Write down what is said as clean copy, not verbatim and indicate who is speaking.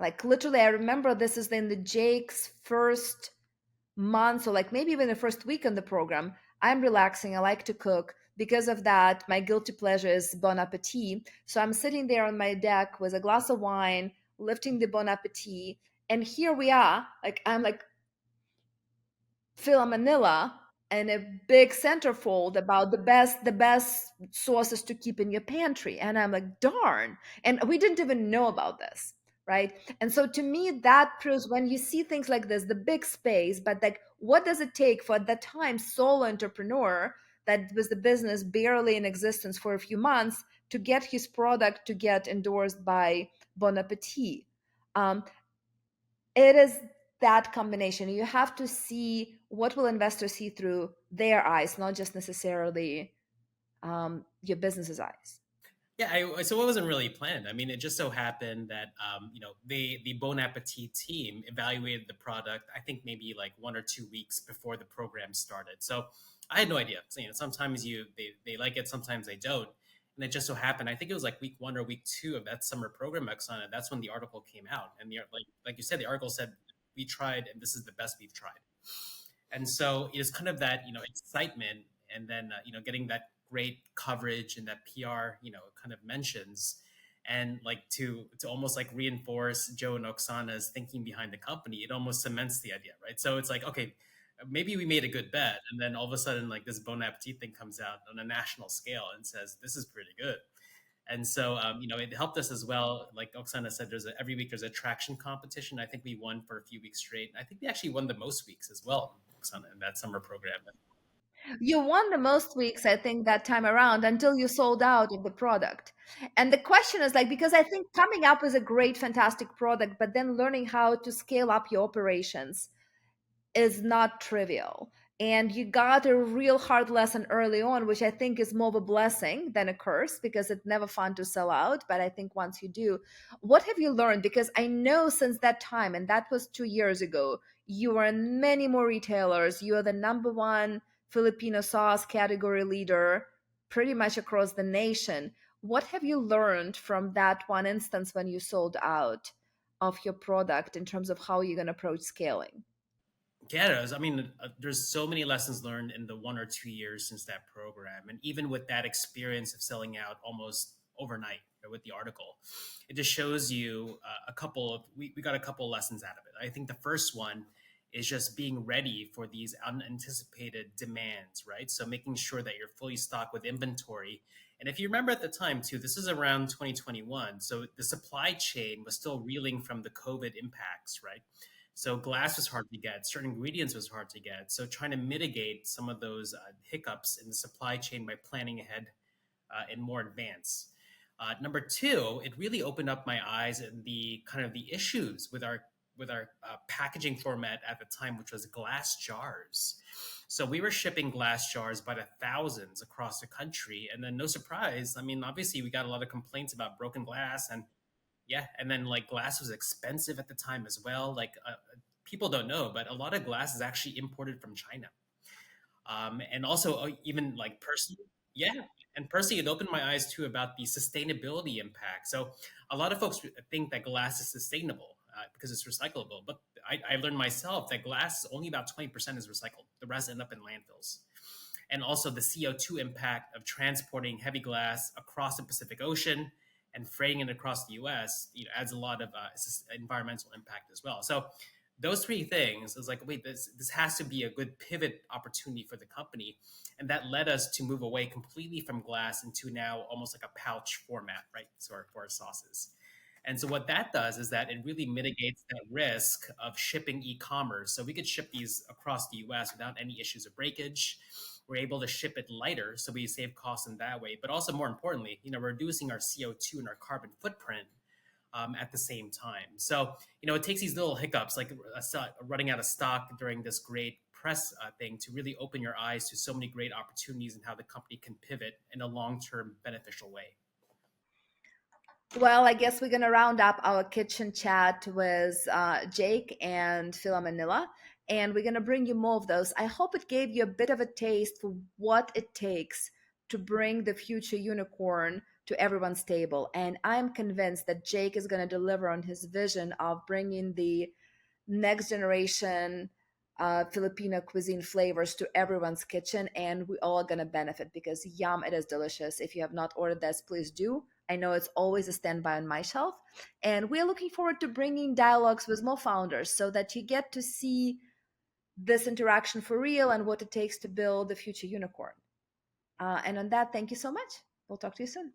Speaker 1: Like literally, I remember this is in the Jake's first month, or like maybe even the first week in the program. I'm relaxing. I like to cook. Because of that, my guilty pleasure is Bon Appetit. So I'm sitting there on my deck with a glass of wine, lifting the Bon Appetit. And here we are. Like I'm like Fila Manila and a big centerfold about the best sauces to keep in your pantry. And I'm like, darn. And we didn't even know about this. Right. And so to me, that proves when you see things like this, the big space, but like what does it take for at that time solo entrepreneur that was the business barely in existence for a few months to get his product to get endorsed by Bon Appetit? Um, it is that combination. You have to see what will investors see through their eyes, not just necessarily your business's eyes.
Speaker 2: Yeah, so it wasn't really planned. I mean, it just so happened that the Bon Appetit team evaluated the product. I think maybe like 1 or 2 weeks before the program started. So I had no idea. So, sometimes they like it, sometimes they don't. And it just so happened. I think it was like week 1 or week 2 of that summer program, Oksana. That's when the article came out, and like you said, the article said we tried, and this is the best we've tried. And so it is kind of that excitement, and then getting that great coverage and that PR kind of mentions, and like to almost like reinforce Joe and Oksana's thinking behind the company. It almost cements the idea, right? So it's like, okay, maybe we made a good bet, and then all of a sudden like this Bon Appetit thing comes out on a national scale and says this is pretty good. And so, it helped us as well. Like Oksana said, every week there's a traction competition. I think we won for a few weeks straight. I think we actually won the most weeks as well, Oksana, in that summer program.
Speaker 1: You won the most weeks, I think, that time around until you sold out of the product. And the question is like, because I think coming up with a great, fantastic product, but then learning how to scale up your operations is not trivial. And you got a real hard lesson early on, which I think is more of a blessing than a curse because it's never fun to sell out. But I think once you do, what have you learned? Because I know since that time, and that was 2 years ago, you are in many more retailers. You are the number one Filipino sauce category leader pretty much across the nation. What have you learned from that one instance when you sold out of your product in terms of how you're going to approach scaling?
Speaker 2: Yeah, I mean, there's so many lessons learned in the 1 or 2 years since that program, and even with that experience of selling out almost overnight, with the article, it just shows you we got a couple lessons out of it. I think the first one is just being ready for these unanticipated demands, right? So making sure that you're fully stocked with inventory. And if you remember at the time too, this is around 2021, so the supply chain was still reeling from the COVID impacts, right? So glass was hard to get, certain ingredients was hard to get. So trying to mitigate some of those hiccups in the supply chain by planning ahead in more advance. Number two, it really opened up my eyes and the kind of the issues with our packaging format at the time, which was glass jars. So we were shipping glass jars by the thousands across the country, and then no surprise. I mean, obviously we got a lot of complaints about broken glass, and yeah, and then like glass was expensive at the time as well. Like people don't know, but a lot of glass is actually imported from China. And also even like personally, yeah, and personally, it opened my eyes too about the sustainability impact. So a lot of folks think that glass is sustainable because it's recyclable, but I learned myself that glass only about 20% is recycled. The rest end up in landfills. And also the CO2 impact of transporting heavy glass across the Pacific Ocean and freighting it across the U.S. Adds a lot of environmental impact as well. So those three things is like, wait, this has to be a good pivot opportunity for the company, and that led us to move away completely from glass into now almost like a pouch format, right? So for our sauces. And so what that does is that it really mitigates that risk of shipping e-commerce. So we could ship these across the US without any issues of breakage. We're able to ship it lighter, so we save costs in that way. But also more importantly, reducing our CO2 and our carbon footprint at the same time. So, it takes these little hiccups like running out of stock during this great press thing to really open your eyes to so many great opportunities and how the company can pivot in a long-term beneficial way.
Speaker 1: Well, I guess we're going to round up our kitchen chat with Jake and Fila Manila, and we're going to bring you more of those. I hope it gave you a bit of a taste for what it takes to bring the future unicorn to everyone's table. And I'm convinced that Jake is going to deliver on his vision of bringing the next generation Filipino cuisine flavors to everyone's kitchen, and we all are going to benefit because yum, it is delicious. If you have not ordered this, please do. I know it's always a standby on my shelf. And we're looking forward to bringing dialogues with more founders so that you get to see this interaction for real and what it takes to build the future unicorn. And on that, thank you so much. We'll talk to you soon.